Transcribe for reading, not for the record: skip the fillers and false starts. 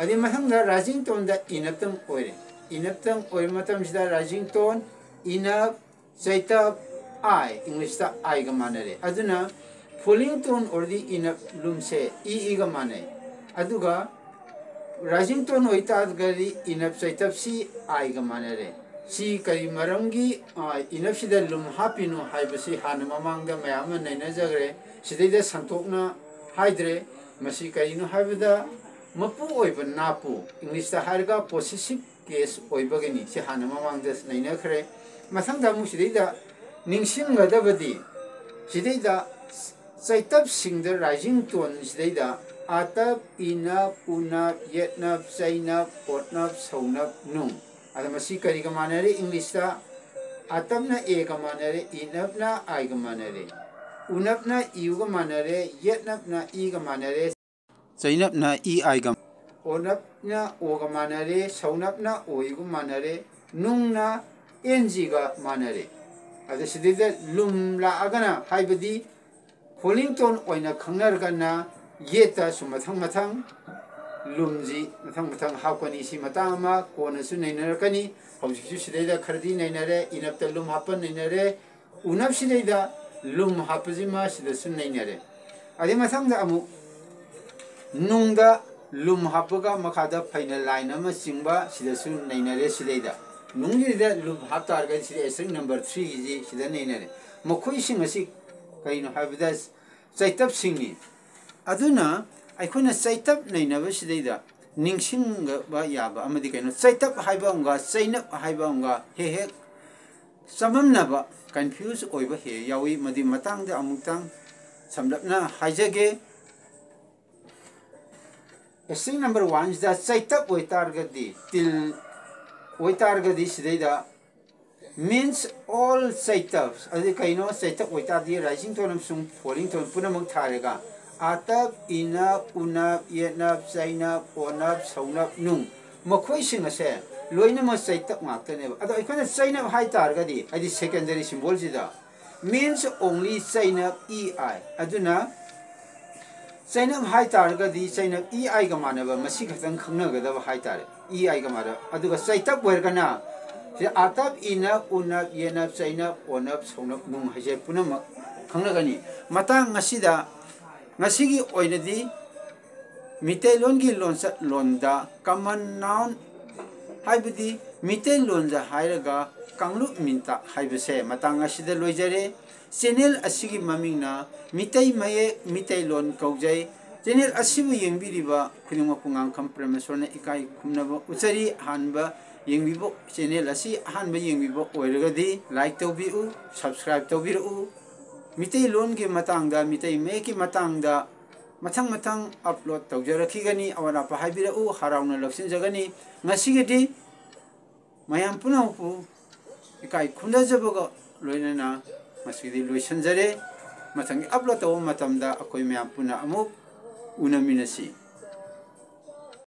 अदि मथंग दा rising tone दा इनपतम ओइरे इनपतम ओइ मतम सिदा राइजिंग टोन इनप चैतप आई इंग्लिश दा आई ग मानरे अदुना फॉलिंग टोन ओरदी इनप लुम से ई ग माने अदुगा राइजिंग टोन होइता गरी इनप चैतप सी आई ग मानरे सी करी मरंगी इनप सिदा लुम हापिनो हाइबसी हान ममांग दा मयाम नैना जगरे सिदैदा संतोकना हाइद्रे मसी करिनो हाइबदा मपु ओइब नापु इंग्लिश दा हारगा पोसेसिव केस ओइबगनी से हान ममांग दा नैना खरे मथंग दा मुसिदैदा निंगसिंगदबदी सिदैदा चैतप सिंग द राइजिंग टोन सिदैदा आतप इनप उनप येतनप चैनप ओतनप सौनप नुंग अदा मसी करी ग मानरे इंग्लिश दा आतपना ए ग मानरे इनपना आई ग मानरे उनपना यू ग मानरे येतनपना ई ग मानरे चैनपना ई आई ग ओनपना ओ ग मानरे सौनपना ओ इ ग मानरे नुंगना एन जी ग मानरे अदा सिदैदा लुम ला अगना हाइबदी फॉलिंग टोन ओइना खंगनरगना येता सुमथंग मथंग लुमजी मथंग मथंग हापनी सी मतामा कोनसु नैनरकनी हौजिसु सिदैदा खरदी नैनरे इनपता लुम हापन नैनरे उनप सिदैदा लुम हापजिमा सिदसु नैनरे अदि मथंग दा अमु नुंगदा लुम हापगा मखादा फाइनल लाइन अमा सिंगबा सिदसु नैनरे सिदैदा नुंगजिदा लुम हापतारगा सिदे एस्ट्रिंग नंबर 3 गिजी सिदा नैनरे मखोइ सिंग असि कइनो हाबदा चैतप सिंगनी अदुना अखोना चैतप नैनबा सिदैदा निंगसिंगबा याबा अमदि कइनो चैतप हाइबा उंगा चैनप हाइबा उंगा हे हे सममनबा कंफ्यूज ओइबा हे यावी मदि मतंगदा अमुक्तंग समलपना हाइजगे एस्ट्रिंग नंबर 1 दा चैतप ओइतारगदी तिल ओइतारगदी सिदैदा means all chaitaps adi kaino chaitap oitadi rising tone sum falling tone punamang tharega atap ina una yenap chaina onap saunap nung makhoi sing ase loina ma chaitap ngakta ne ado ikona chaina hai targadi adi secondary symbol jida means only chaina ei aduna chaina hai targadi chaina ei ga manaba masi khatang khangna ga da hai tar ei ga mara aduga chaitap wergana आतप इनप उनप येनप चैनप ओनप सौनप नुंग हाइजे पुनम खंगनगनी मतांग ngasiदा ngasi ओइनदी मितेलोनगी लोनसा लोनदा कॉमन नाउन हाइबदी मितेलोनजा हाइरगा कांगलु मिनता हाइबसे मतांग ngasiदा लोइजरे चैनल असिगी ममिंगना मितै मये मितेलोन कौजै चैनल असिबु येंबिरिबा खुनिंग पुंगांग खम परमेश्वरने इकाई खुमनबो उचरी हानबा येंबिबो चैनल असि हानबा येंबिबो ओइरगदी लाइक तौबिउ सब्सक्राइब तौबिरु मितै लोन के मतांगदा मितै मे के मतांगदा मथंग मथंग अपलोड तौजरखिगनी अवना पाहाबिरु हराउना लक्ष्य जगनी ngasiगदी मयाम पुनौपु इकाई खुंदजबगो लोइनना मसिदी लोइसनजरे मथंग अपलोड तौ मतमदा अकोइ मयाम पुना अमुक उनमिनसी।